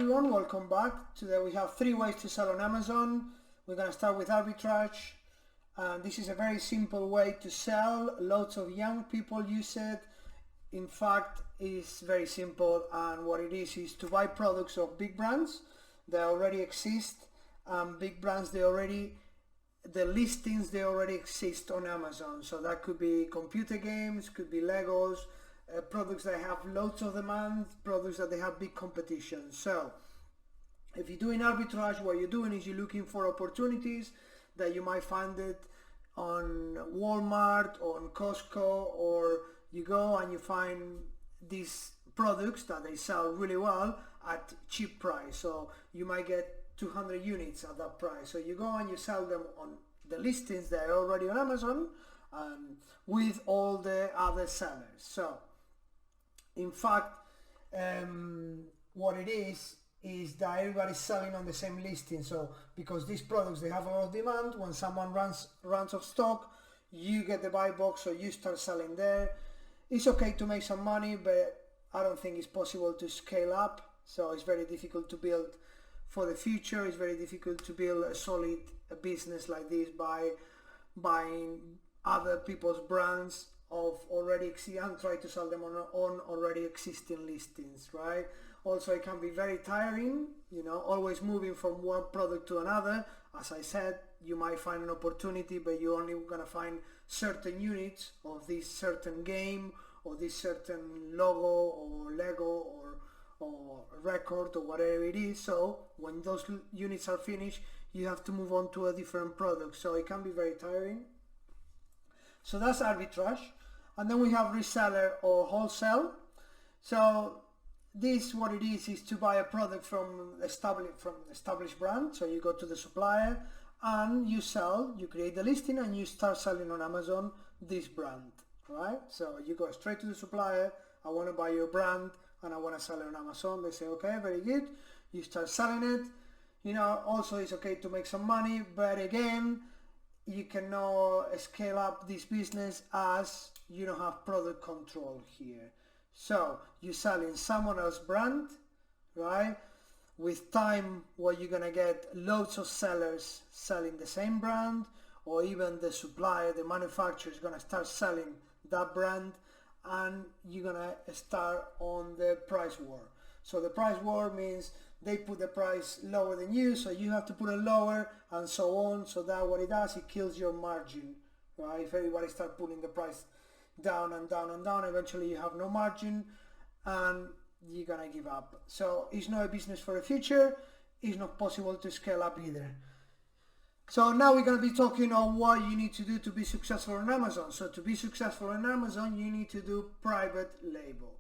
everyone, welcome back. Today we have 3 ways to sell on Amazon. We're going to start with arbitrage. This is a very simple way to sell. Lots of young people use it. In fact, it's very simple, and what it is to buy products of big brands that already exist. Big brands, the listings, they already exist on Amazon. So that could be computer games, could be Legos, products that have loads of demand, products that they have big competition. So if you're doing arbitrage, what you're doing is you're looking for opportunities that you might find it on Walmart or on Costco, or you go and you find these products that they sell really well at cheap price. So you might get 200 units at that price. So you go and you sell them on the listings that are already on Amazon with all the other sellers. So in fact, what it is that everybody's selling on the same listing. So because these products, they have a lot of demand, when someone runs of stock, you get the buy box, so you start selling there. It's okay to make some money, but I don't think it's possible to scale up. So it's very difficult to build for the future. It's very difficult to build a solid business like this by buying other people's brands of already existing and try to sell them on already existing listings, right? Also, it can be very tiring, always moving from one product to another. As I said, you might find an opportunity, but you're only gonna find certain units of this certain game or this certain logo or Lego or record or whatever it is. So when those units are finished, you have to move on to a different product. So it can be very tiring. So that's arbitrage. And then we have reseller or wholesale. So this, what it is to buy a product from established brand. So you go to the supplier and you create the listing and you start selling on Amazon this brand, right? So you go straight to the supplier, I want to buy your brand and I want to sell it on Amazon. They say, okay, very good. You start selling it. Also it's okay to make some money, but again, you cannot scale up this business as you don't have product control here. So you're selling someone else's brand, right? With time, what you're gonna get loads of sellers selling the same brand, or even the supplier, the manufacturer is gonna start selling that brand, and you're gonna start on the price war. So the price war means they put the price lower than you, so you have to put it lower, and so on. So that what it does, it kills your margin, right? If everybody start putting the price down and down and down, eventually you have no margin and you're gonna give up. So it's not a business for the future. It's not possible to scale up either. So now we're going to be talking on what you need to do to be successful on Amazon. So to be successful on Amazon, you need to do private label.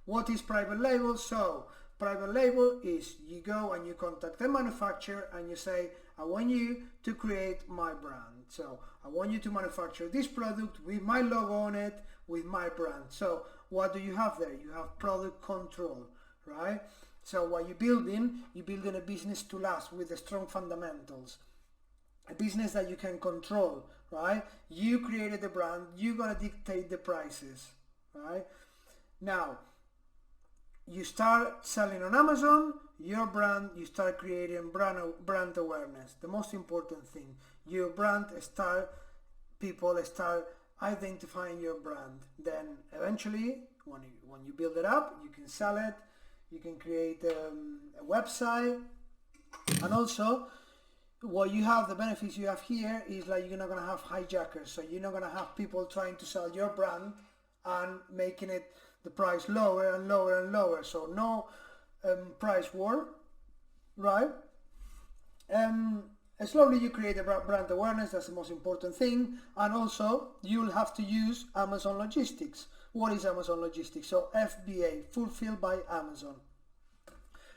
What is private label? So private label is you go and you contact the manufacturer and you say, I want you to create my brand. So I want you to manufacture this product with my logo on it, with my brand. So what do you have there? You have product control, right? So what you're building a business to last with the strong fundamentals. A business that you can control, right? You created the brand, you're gonna dictate the prices, right? Now, you start selling on Amazon, your brand, you start creating brand awareness. The most important thing, your brand people start identifying your brand. Then eventually, when you build it up, you can sell it, you can create a website, and also, what you have, the benefits you have here is like you're not going to have hijackers. So you're not going to have people trying to sell your brand and making it the price lower and lower and lower. So no price war, right? Slowly you create a brand awareness. That's the most important thing. And also you'll have to use Amazon Logistics. What is Amazon Logistics? So FBA, Fulfilled by Amazon.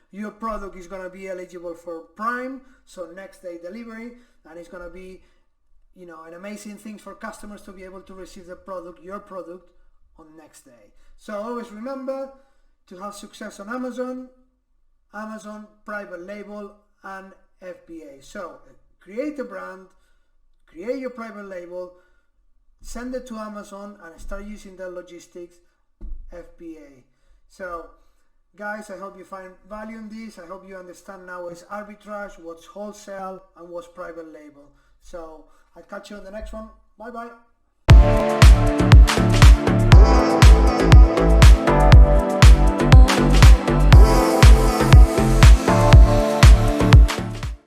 Your product is going to be eligible for Prime, so next day delivery, and it's going to be, an amazing thing for customers to be able to receive your product on next day. So always remember to have success on Amazon, private label, and FBA. So create a brand, create your private label, send it to Amazon, and start using their logistics, FBA. So Guys, I hope you find value in this. I hope you understand now what's arbitrage, what's wholesale, and what's private label. So I'll catch you on the next one. Bye bye.